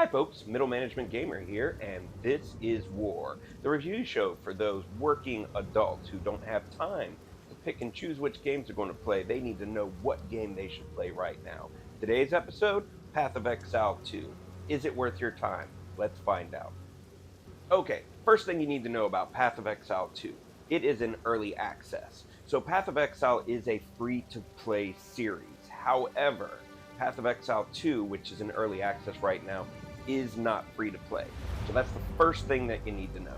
Hi folks, Middle Management Gamer here, and this is War, the review show for those working adults who don't have time to pick and choose which games they're going to play. They need to know what game they should play right now. Today's episode, Path of Exile 2. Is it worth your time? Let's find out. Okay, first thing you need to know about Path of Exile 2. It is in early access. So Path of Exile is a free-to-play series. However, Path of Exile 2, which is in early access right now, is not free to play. So that's the first thing that you need to know.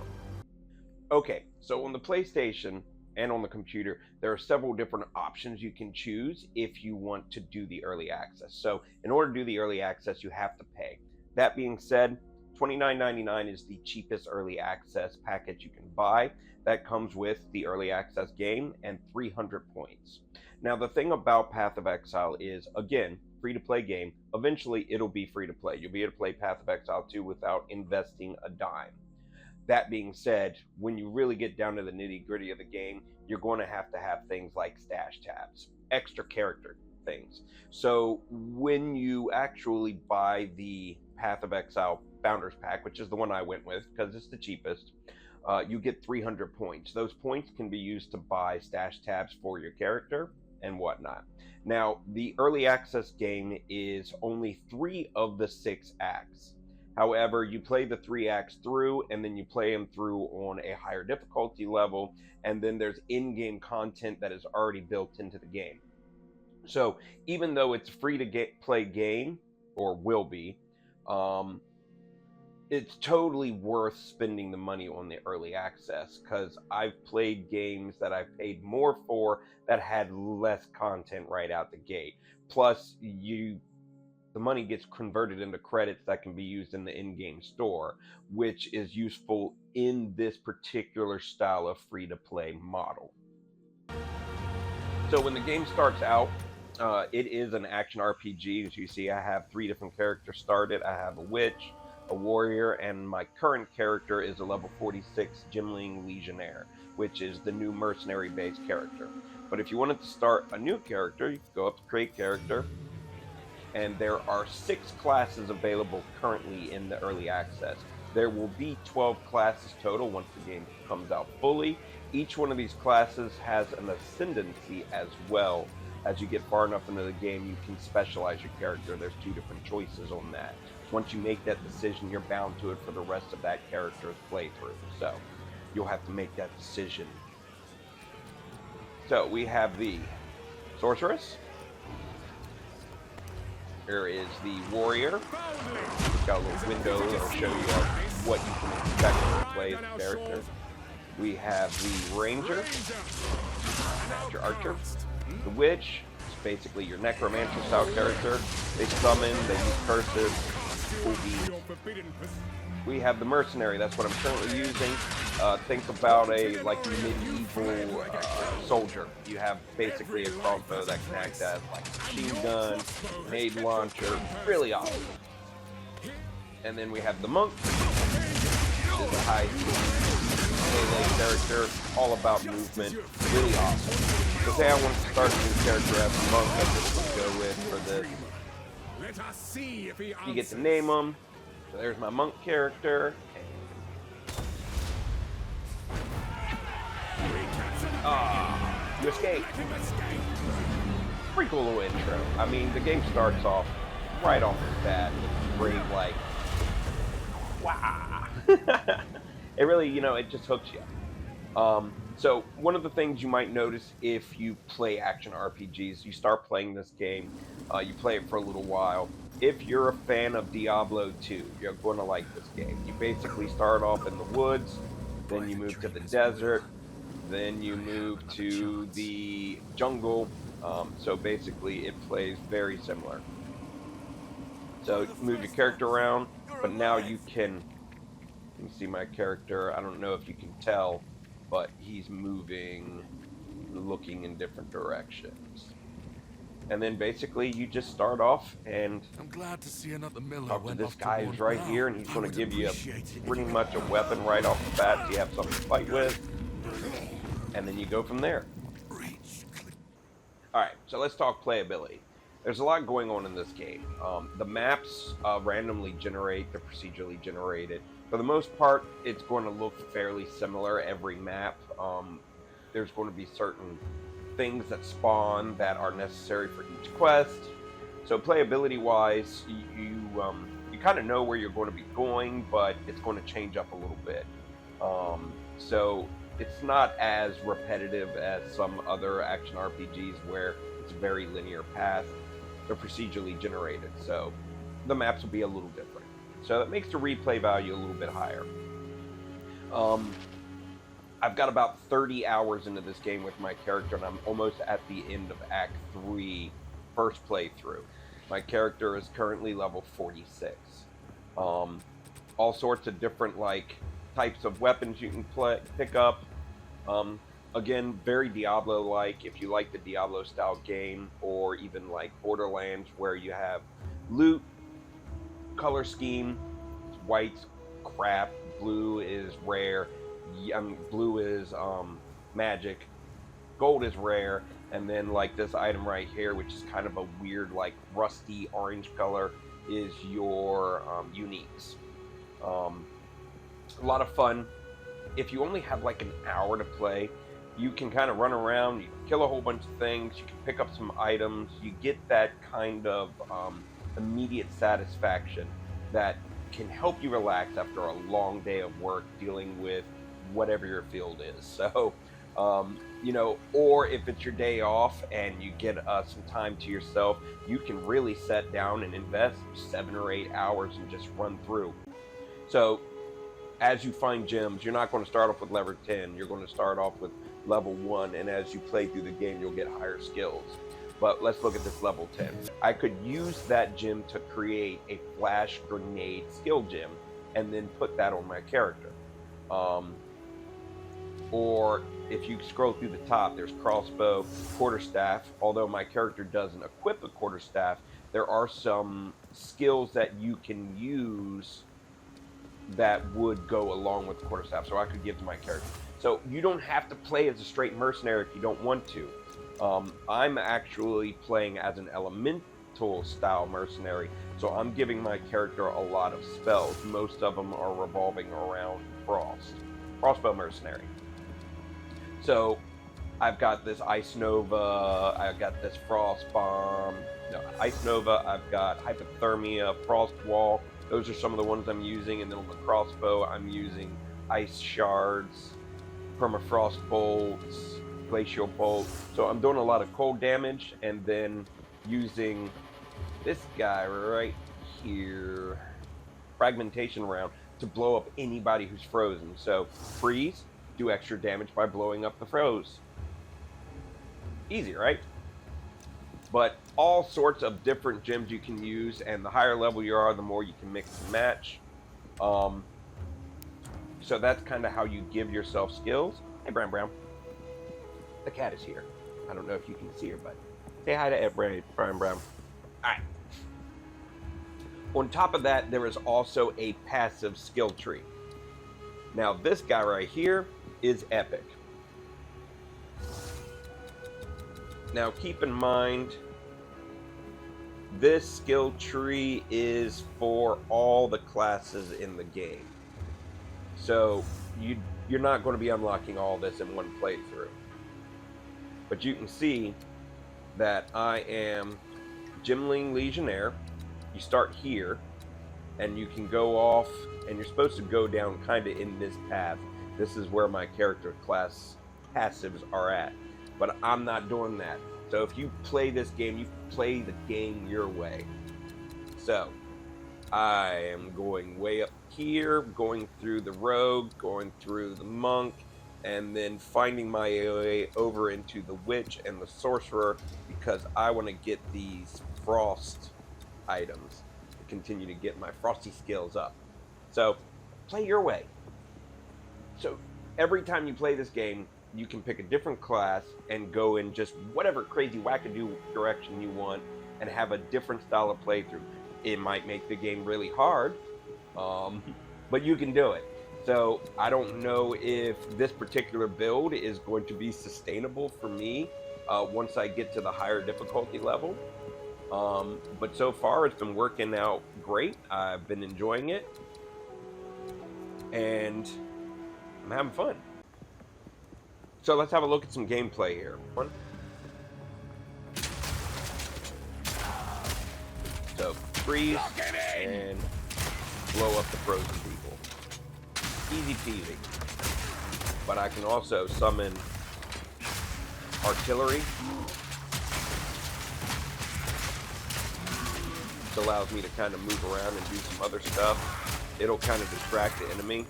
Okay, so on the PlayStation and on the computer, there are several different options you can choose if you want to do the early access. So in order to do the early access, you have to pay. That being said, $29.99 is the cheapest early access package you can buy. That comes with the early access game and 300 points. Now, the thing about Path of Exile is, again, free-to-play game. Eventually, it'll be free-to-play. You'll be able to play Path of Exile 2 without investing a dime. That being said, when you really get down to the nitty-gritty of the game, you're going to have things like stash tabs, extra character things. So when you actually buy the Path of Exile Founders Pack, which is the one I went with because it's the cheapest, you get 300 points. Those points can be used to buy stash tabs for your character and whatnot. Now, the early access game is only 3 of the 6 acts. However, you play the 3 acts through, and then you play them through on a higher difficulty level, and then there's in-game content that is already built into the game. So even though it's free to play game, or will be, it's totally worth spending the money on the early access, because I've played games that I've paid more for that had less content right out the gate. Plus, the money gets converted into credits that can be used in the in-game store, which is useful in this particular style of free-to-play model. So when the game starts out, it is an action RPG. As you see, I have 3 different characters started. I have a witch, a warrior, and my current character is a level 46 Gimling Legionnaire, which is the new mercenary-based character. But if you wanted to start a new character, you can go up to Create Character, and there are 6 classes available currently in the early access. There will be 12 classes total once the game comes out fully. Each one of these classes has an ascendancy as well. As you get far enough into the game, you can specialize your character. There's 2 different choices on that. Once you make that decision, you're bound to it for the rest of that character's playthrough. So you'll have to make that decision. So we have the sorceress. There is the warrior. It's got a little window that'll show you what you can expect when you play as a character. We have the ranger. That's your archer. The witch is basically your necromancer style character. They summon, they use curses. We have the mercenary. That's what I'm currently using. Think about a medieval soldier. You have basically a crossbow that can act as like a machine gun, grenade launcher. Really awesome. And then we have the monk, which is a high melee character, all about movement. Really awesome. So say I want to start a new character as a monk, that's what we'll go with for this. You get to name them. So there's my monk character. You escape. Pretty cool little intro. I mean, the game starts off right off the bat with great, like, wow. It really, it just hooks you. So one of the things you might notice if you play action RPGs, you start playing this game, you play it for a little while. If you're a fan of Diablo 2, you're going to like this game. You basically start off in the woods, then you move to the desert, then you move to the jungle. So basically it plays very similar. So move your character around, but now you can see my character. I don't know if you can tell, but he's moving, looking in different directions. And then basically you just start off and I'm glad to see another miller talk to this guy who's right here, and he's going to give you pretty much a weapon right off the bat so you have something to fight with. And then you go from there. Alright, so let's talk playability. There's a lot going on in this game. The maps randomly generate, they're procedurally generated. For the most part, it's going to look fairly similar every map. There's going to be certain things that spawn that are necessary for each quest. So playability wise, you kind of know where you're going to be going, but it's going to change up a little bit. So it's not as repetitive as some other action RPGs where it's a very linear path. They're procedurally generated, so the maps will be a little different. So that makes the replay value a little bit higher. I've got about 30 hours into this game with my character, and I'm almost at the end of Act 3, first playthrough. My character is currently level 46. All sorts of different types of weapons you can pick up. Again, very Diablo-like. If you like the Diablo-style game, or even like Borderlands, where you have loot, color scheme, white's crap, blue is rare, blue is magic, gold is rare, and then like this item right here, which is kind of a weird like rusty orange color, is your uniques. A lot of fun. If you only have like an hour to play, you can kind of run around, you can kill a whole bunch of things, you can pick up some items, you get that kind of immediate satisfaction that can help you relax after a long day of work dealing with whatever your field is. So, or if it's your day off and you get some time to yourself, you can really sit down and invest 7 or 8 hours and just run through. So, as you find gems, you're not going to start off with level 10, you're going to start off with level 1, and as you play through the game, you'll get higher skills. But let's look at this level 10. I could use that gem to create a flash grenade skill gem and then put that on my character. Or if you scroll through the top, there's crossbow, quarterstaff. Although my character doesn't equip a quarterstaff, there are some skills that you can use that would go along with the quarterstaff, so I could give to my character. So you don't have to play as a straight mercenary if you don't want to. I'm actually playing as an elemental style mercenary, so I'm giving my character a lot of spells. Most of them are revolving around crossbow mercenary. So I've got this Ice Nova, I've got this Frost Bomb, Ice Nova, I've got Hypothermia, Frost Wall. Those are some of the ones I'm using, and then on the crossbow, I'm using Ice Shards, Permafrost Bolts, Glacial Bolt. So I'm doing a lot of cold damage, and then using this guy right here, Fragmentation Round, to blow up anybody who's frozen. So freeze, do extra damage by blowing up the froze. Easy, right? But all sorts of different gems you can use, and the higher level you are, the more you can mix and match. So that's kind of how you give yourself skills. Hey, Brown Brown. The cat is here. I don't know if you can see her, but say hi to Brown Brown. All right. On top of that, there is also a passive skill tree. Now, this guy right here is epic. Now, keep in mind, this skill tree is for all the classes in the game. So, you're not going to be unlocking all this in one playthrough. But you can see that I am Gimling Legionnaire. You start here, and you can go off, and you're supposed to go down kind of in this path. This is where my character class passives are at. But I'm not doing that. So if you play this game, you play the game your way. So I am going way up here, going through the rogue, going through the monk, and then finding my way over into the witch and the sorcerer, because I want to get these frost items to continue to get my frosty skills up. So play your way. So every time you play this game, you can pick a different class and go in just whatever crazy wackadoo direction you want and have a different style of playthrough. It might make the game really hard, but you can do it. So I don't know if this particular build is going to be sustainable for me once I get to the higher difficulty level. But so far it's been working out great. I've been enjoying it, and I'm having fun. So let's have a look at some gameplay here. So freeze and blow up the frozen people. Easy peasy. But I can also summon artillery. This allows me to kind of move around and do some other stuff. It'll kind of distract the enemy.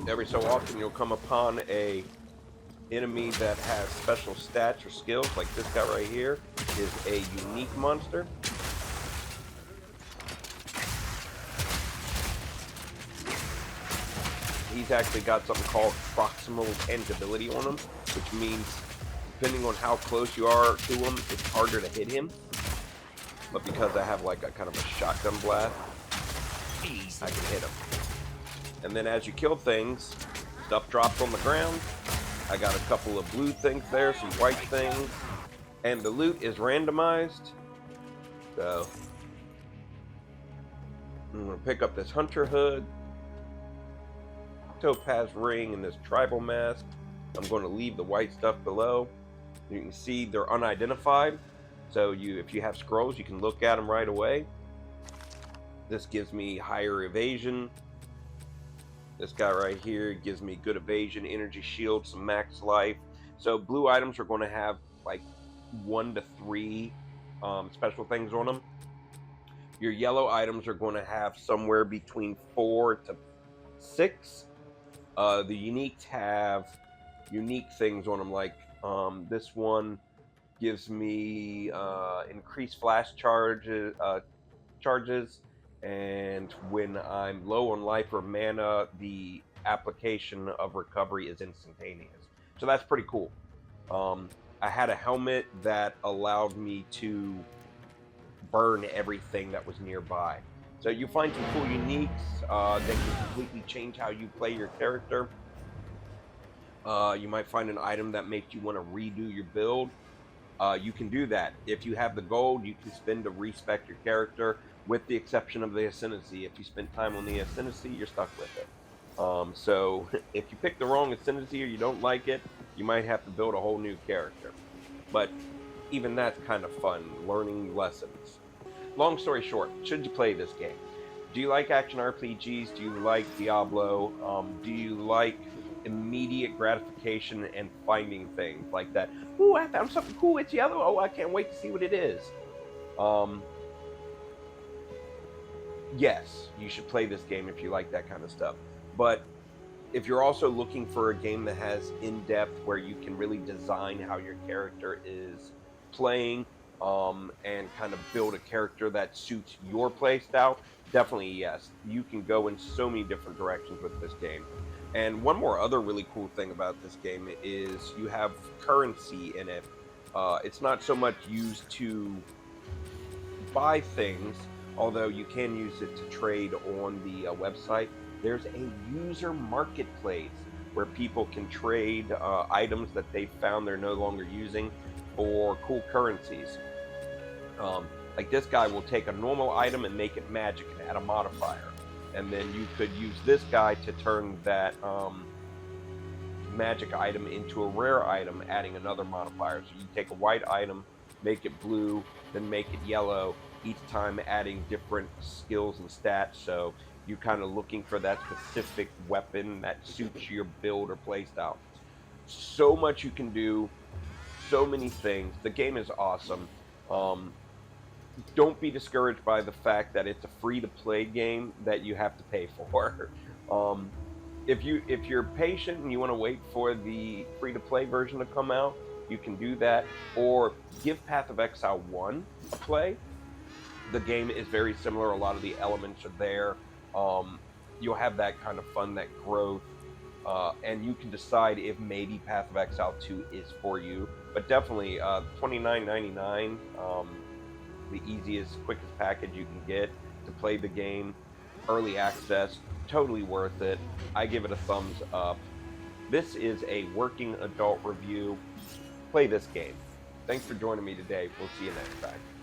Every so often you'll come upon a enemy that has special stats or skills, like this guy right here is a unique monster. He's actually got something called proximal tangibility on him, which means depending on how close you are to him, it's harder to hit him. But because I have like a kind of a shotgun blast, I can hit him. And then as you kill things, stuff drops on the ground. I got a couple of blue things there, some white things, and the loot is randomized. So I'm gonna pick up this hunter hood, topaz ring, and this tribal mask. I'm going to leave the white stuff below. You can see they're unidentified, so if you have scrolls, you can look at them right away. This gives me higher evasion. This guy right here gives me good evasion, energy shield, some max life. So blue items are going to have like 1 to 3 special things on them. Your yellow items are going to have somewhere between 4 to 6. The uniques have unique things on them, like this one gives me increased flash charges, and when I'm low on life or mana, the application of recovery is instantaneous. So that's pretty cool. I had a helmet that allowed me to burn everything that was nearby. So you find some cool uniques that can completely change how you play your character. You might find an item that makes you want to redo your build. You can do that. If you have the gold, you can spend to respec your character, with the exception of the ascendancy. If you spend time on the ascendancy, you're stuck with it. So if you pick the wrong ascendancy or you don't like it, you might have to build a whole new character. But even that's kind of fun, learning lessons. Long story short, should you play this game? Do you like action RPGs? Do you like Diablo? Do you like immediate gratification and finding things like that? Ooh, I found something cool. It's yellow. Oh, I can't wait to see what it is. Yes, you should play this game if you like that kind of stuff. But if you're also looking for a game that has in-depth, where you can really design how your character is playing, and kind of build a character that suits your play style, definitely yes. You can go in so many different directions with this game. And one more other really cool thing about this game is you have currency in it. It's not so much used to buy things, although you can use it to trade on the website. There's a user marketplace where people can trade items that they found they're no longer using for cool currencies. Like this guy will take a normal item and make it magic and add a modifier. And then you could use this guy to turn that magic item into a rare item, adding another modifier. So you take a white item, make it blue, then make it yellow, each time adding different skills and stats. So you're kind of looking for that specific weapon that suits your build or playstyle. So much you can do, so many things. The game is awesome. Don't be discouraged by the fact that it's a free-to-play game that you have to pay for. If you're patient and you want to wait for the free-to-play version to come out, you can do that, or give Path of Exile 1 a play. The game is very similar. A lot of the elements are there. You'll have that kind of fun, that growth, and you can decide if maybe Path of Exile 2 is for you. But definitely, $29.99, the easiest, quickest package you can get to play the game. Early access, totally worth it. I give it a thumbs up. This is a working adult review. Play this game. Thanks for joining me today. We'll see you next time.